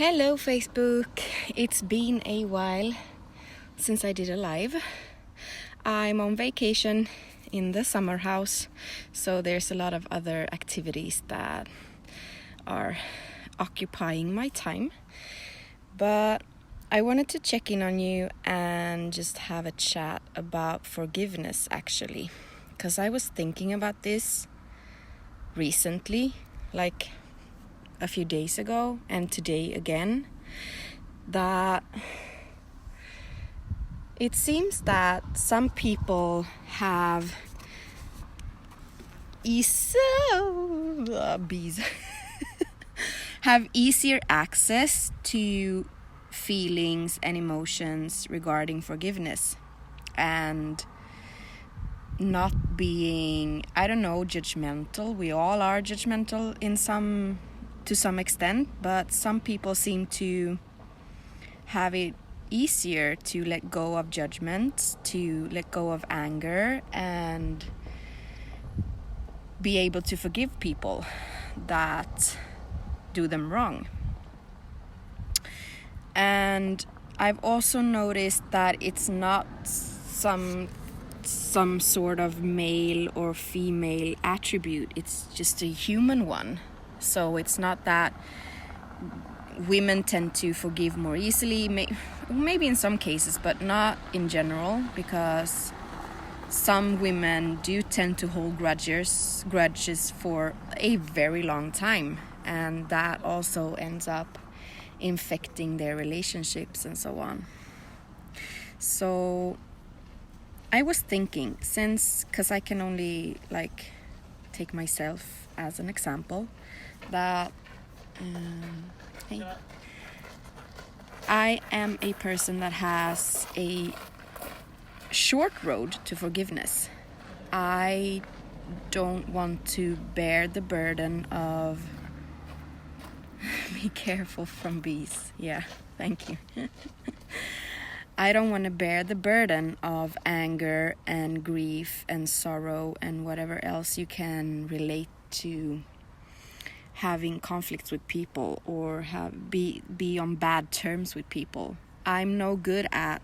Hello Facebook, it's been a while since I did a live. I'm on vacation in the summer house, so there's a lot of other activities that are occupying my time. But I wanted to check in on you and just have a chat about forgiveness actually, because I was thinking about this recently, like a few days ago and today again, that it seems that some people have have easier access to feelings and emotions regarding forgiveness and not being, judgmental. We all are judgmental to some extent, but some people seem to have it easier to let go of judgments, to let go of anger, and be able to forgive people that do them wrong. And I've also noticed that it's not some sort of male or female attribute, it's just a human one. So it's not that women tend to forgive more easily, maybe in some cases, but not in general, because some women do tend to hold grudges for a very long time, and that also ends up infecting their relationships and so on. So I was thinking, because I can only take myself as an example, that I am a person that has a short road to forgiveness. I don't want to bear the burden of be careful from bees. Yeah, thank you. I don't want to bear the burden of anger and grief and sorrow and whatever else you can relate to having conflicts with people or be on bad terms with people. I'm no good at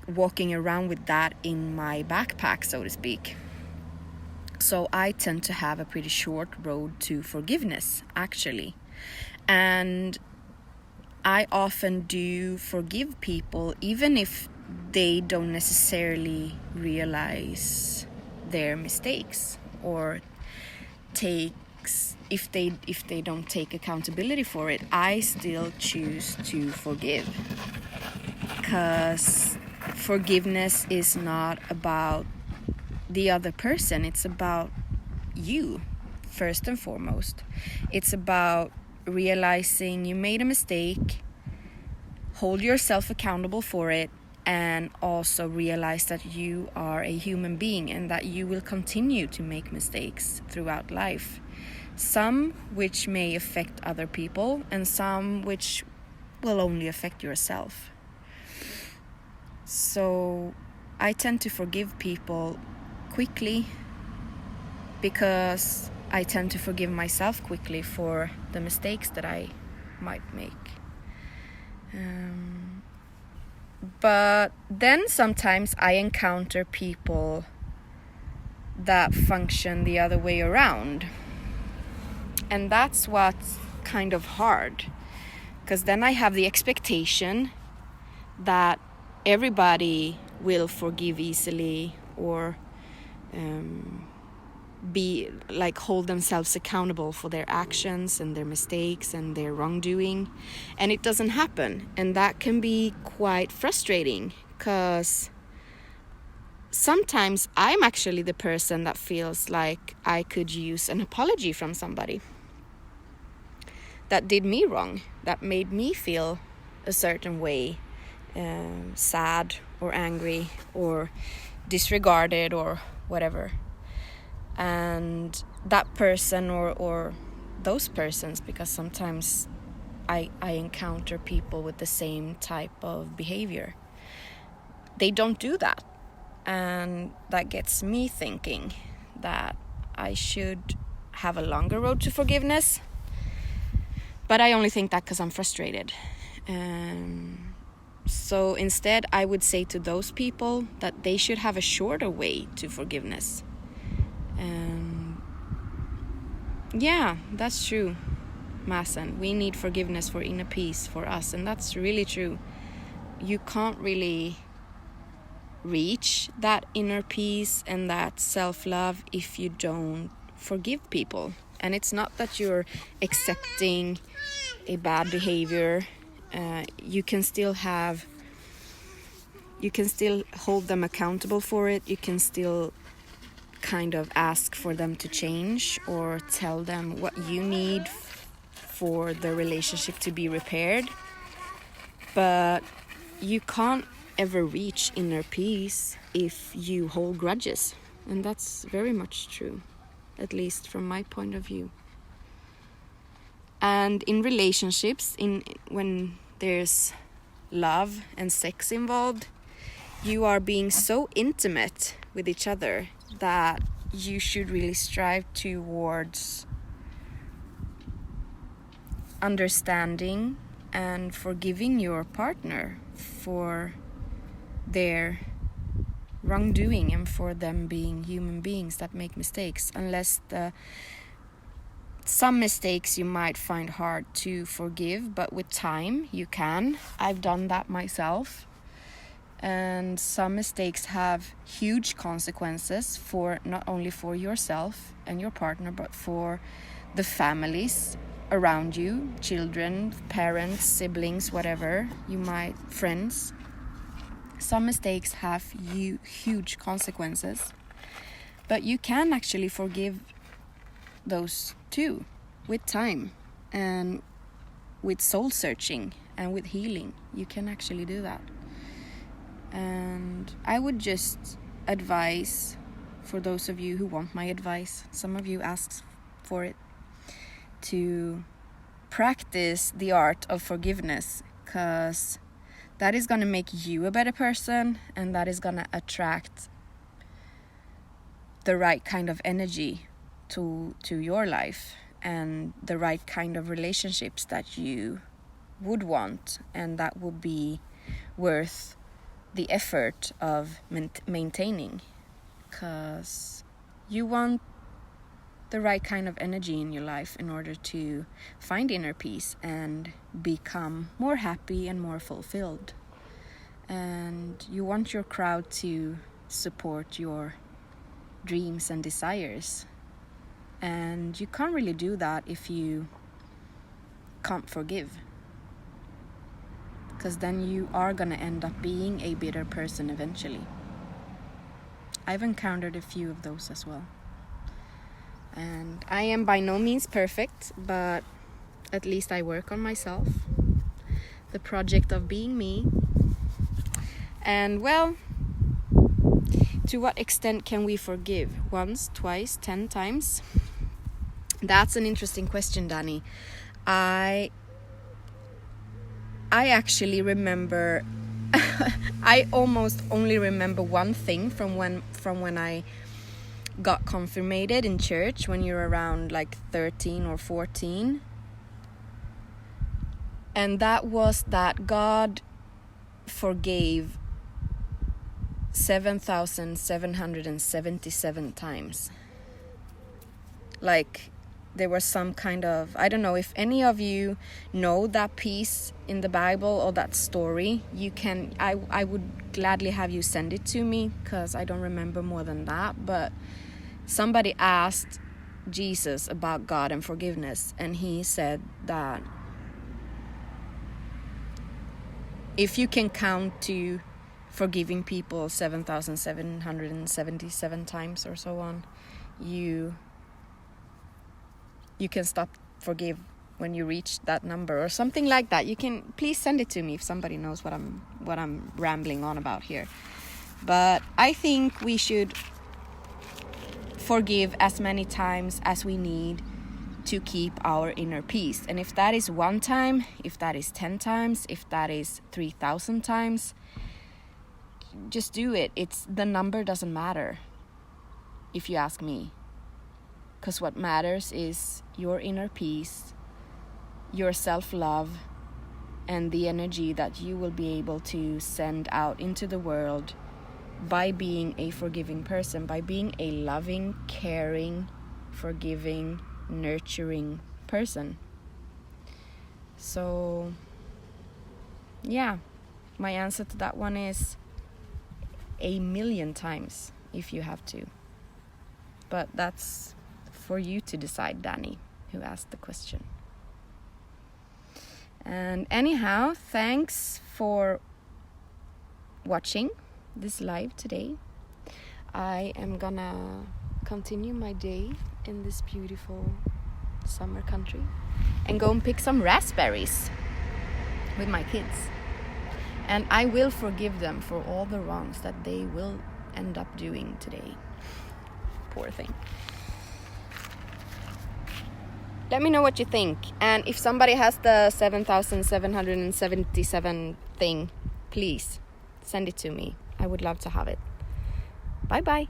walking around with that in my backpack, so to speak. So I tend to have a pretty short road to forgiveness, actually. And I often do forgive people, even if they don't necessarily realize their mistakes or if they don't take accountability for it. I still choose to forgive, because forgiveness is not about the other person. It's about you, first and foremost. It's about realizing you made a mistake, hold yourself accountable for it, and also realize that you are a human being and that you will continue to make mistakes throughout life. Some which may affect other people and some which will only affect yourself. So I tend to forgive people quickly because I tend to forgive myself quickly for the mistakes that I might make. But then sometimes I encounter people that function the other way around. And that's what's kind of hard, because then I have the expectation that everybody will forgive easily or hold themselves accountable for their actions and their mistakes and their wrongdoing, and it doesn't happen. And that can be quite frustrating, because sometimes I'm actually the person that feels like I could use an apology from somebody that did me wrong, that made me feel a certain way, sad or angry or disregarded or whatever. And that person or those persons, because sometimes I encounter people with the same type of behavior, they don't do that. And that gets me thinking that I should have a longer road to forgiveness. But I only think that because I'm frustrated. So instead, I would say to those people that they should have a shorter way to forgiveness. Yeah, that's true, Masen. We need forgiveness for inner peace for us, and that's really true. You can't really reach that inner peace and that self-love if you don't forgive people. And it's not that you're accepting a bad behavior. You can still hold them accountable for it. You can still kind of ask for them to change or tell them what you need for the relationship to be repaired. But you can't ever reach inner peace if you hold grudges. And that's very much true, at least from my point of view. And in relationships, when there's love and sex involved, you are being so intimate with each other that you should really strive towards understanding and forgiving your partner for their wrongdoing and for them being human beings that make mistakes, unless some mistakes you might find hard to forgive, but with time you can. I've done that myself. And some mistakes have huge consequences for not only for yourself and your partner, but for the families around you, children, parents, siblings, whatever you might, friends. Some mistakes have huge consequences, but you can actually forgive those too with time and with soul searching and with healing. You can actually do that. And I would just advise, for those of you who want my advice, some of you ask for it, to practice the art of forgiveness, because that is going to make you a better person, and that is going to attract the right kind of energy to your life and the right kind of relationships that you would want, and that would be worth the effort of maintaining, because you want the right kind of energy in your life in order to find inner peace and become more happy and more fulfilled. And you want your crowd to support your dreams and desires. And you can't really do that if you can't forgive, because then you are going to end up being a bitter person eventually. I've encountered a few of those as well. And I am by no means perfect, but at least I work on myself. The project of being me. And well, to what extent can we forgive? Once, twice, 10 times? That's an interesting question, Danny. I actually remember I almost only remember one thing from when I got confirmed in church, when you're around like 13 or 14. And that was that God forgave 7,777 times. Like, there was some kind of, I don't know if any of you know that piece in the Bible or that story. You can, I would gladly have you send it to me, because I don't remember more than that. But somebody asked Jesus about God and forgiveness, and he said that if you can count to forgiving people 7,777 times or so on, you can stop forgive when you reach that number or something like that. You can please send it to me if somebody knows what I'm rambling on about here. But I think we should forgive as many times as we need to keep our inner peace. And if that is 1 time, if that is 10 times, if that is 3,000 times, just do it. The number doesn't matter, if you ask me. Because what matters is your inner peace your self-love and the energy that you will be able to send out into the world by being a forgiving person, by being a loving, caring, forgiving, nurturing person. So, yeah, my answer to that one is 1,000,000 times if you have to. But that's for you to decide, Danny, who asked the question. And anyhow, thanks for watching this live today. I am gonna continue my day in this beautiful summer country and go and pick some raspberries with my kids. And I will forgive them for all the wrongs that they will end up doing today. Poor thing. Let me know what you think. And if somebody has the 7,777 thing, please send it to me. I would love to have it. Bye bye.